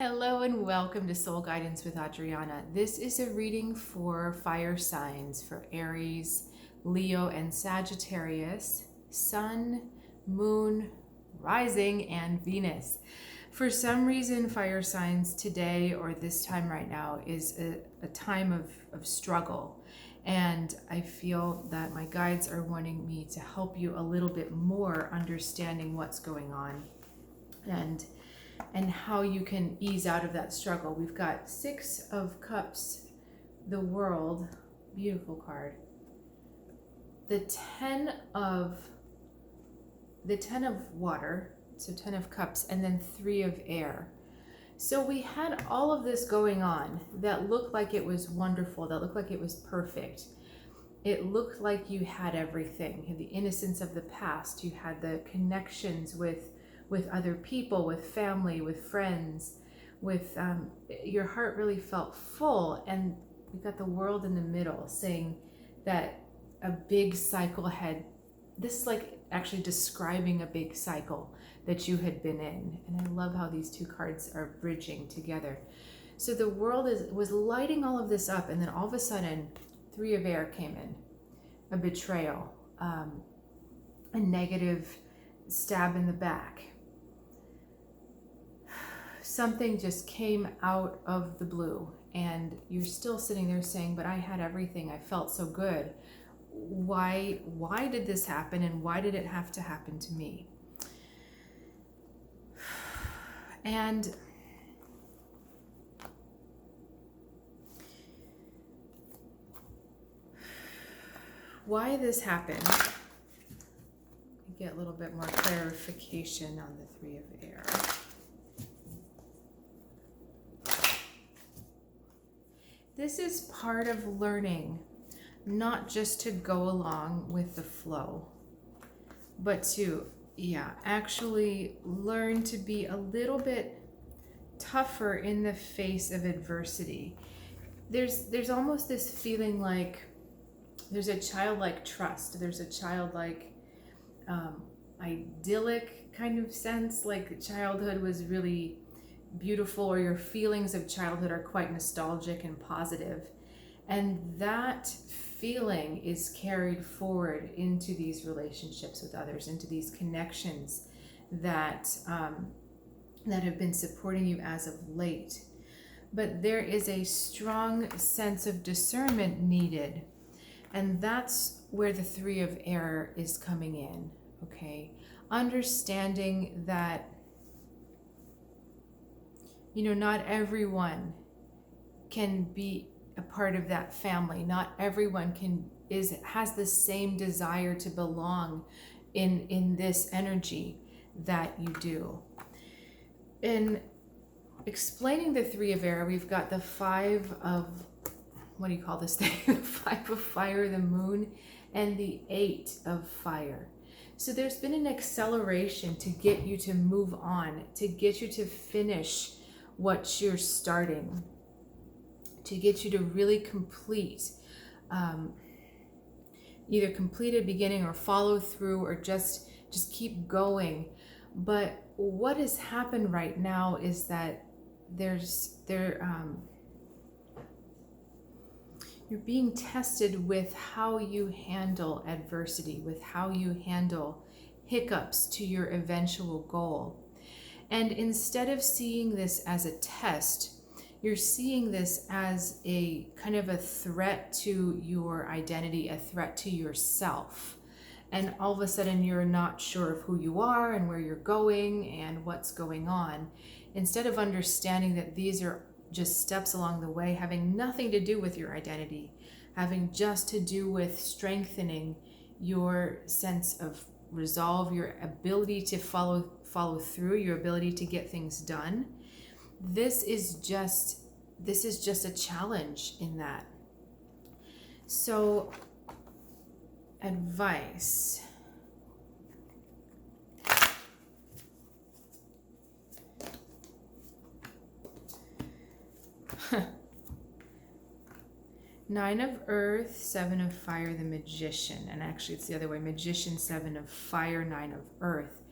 Hello and welcome to Soul Guidance with Adriana. This is a reading for fire signs for Aries, Leo, and Sagittarius, Sun, Moon, Rising, and Venus. For some reason, fire signs today or this time right now is a time of struggle. And I feel that my guides are wanting me to help you a little bit more understanding what's going on and how you can ease out of that struggle. We've got Six of Cups, the World, beautiful card. The Ten of Water, so 10 of Cups, and then 3 of Air. So we had all of this going on that looked like it was wonderful, that looked like it was perfect. It looked like you had everything. You had the innocence of the past, you had the connections with other people, with family, with friends, with your heart really felt full. And we got the World in the middle saying that a big cycle had, this is like actually describing a big cycle that you had been in. And I love how these two cards are bridging together. So the World was lighting all of this up, and then all of a sudden 3 of Air came in, a betrayal, a negative stab in the back. Something just came out of the blue, and you're still sitting there saying, but I had everything, I felt so good. Why did this happen, and why did it have to happen to me? And why this happened, get a little bit more clarification on the 3 of Air. This is part of learning, not just to go along with the flow, but to, actually learn to be a little bit tougher in the face of adversity. There's almost this feeling like there's a childlike trust. There's a childlike idyllic kind of sense, like childhood was really beautiful, or your feelings of childhood are quite nostalgic and positive. And that feeling is carried forward into these relationships with others, into these connections that have been supporting you as of late. But there is a strong sense of discernment needed. And that's where the 3 of Air is coming in, okay? Understanding that not everyone can be a part of that family. Not everyone has the same desire to belong in this energy that you do. In explaining the 3 of Air, we've got the 5 of, what do you call this thing? The 5 of Fire, the Moon, and the 8 of Fire. So there's been an acceleration to get you to move on, to get you to finish what you're starting, to get you to really complete, either complete a beginning or follow through, or just keep going. But what has happened right now is that you're being tested with how you handle adversity, with how you handle hiccups to your eventual goal. And instead of seeing this as a test, you're seeing this as a kind of a threat to your identity, a threat to yourself. And all of a sudden you're not sure of who you are and where you're going and what's going on. Instead of understanding that these are just steps along the way, having nothing to do with your identity, having just to do with strengthening your sense of resolve, your ability to follow through, your ability to get things done. This is just a challenge in that. So, advice. Nine of Earth, 7 of Fire, the Magician. And actually it's the other way. Magician, 7 of Fire, 9 of Earth.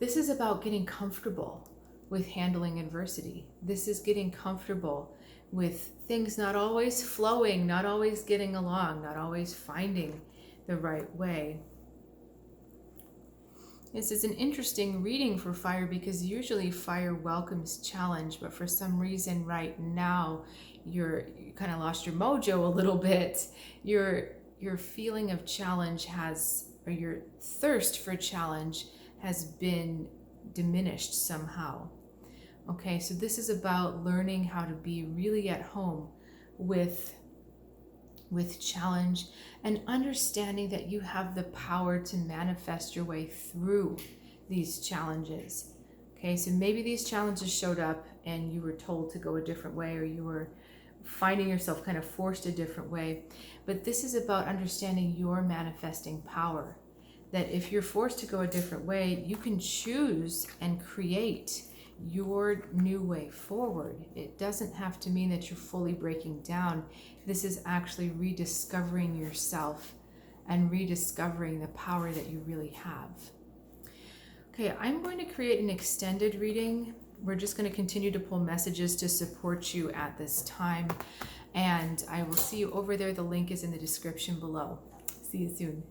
This is about getting comfortable with handling adversity. This is getting comfortable with things not always flowing, not always getting along, not always finding the right way. This is an interesting reading for fire because usually fire welcomes challenge, but for some reason right now you kind of lost your mojo a little bit. Your feeling of challenge or your thirst for challenge has been diminished somehow. Okay, so this is about learning how to be really at home with challenge and understanding that you have the power to manifest your way through these challenges. Okay, so maybe these challenges showed up and you were told to go a different way, or you were finding yourself kind of forced a different way. But this is about understanding your manifesting power. That if you're forced to go a different way, you can choose and create your new way forward. It doesn't have to mean that you're fully breaking down. This is actually rediscovering yourself and rediscovering the power that you really have. Okay, I'm going to create an extended reading. We're just going to continue to pull messages to support you at this time. And I will see you over there. The link is in the description below. See you soon.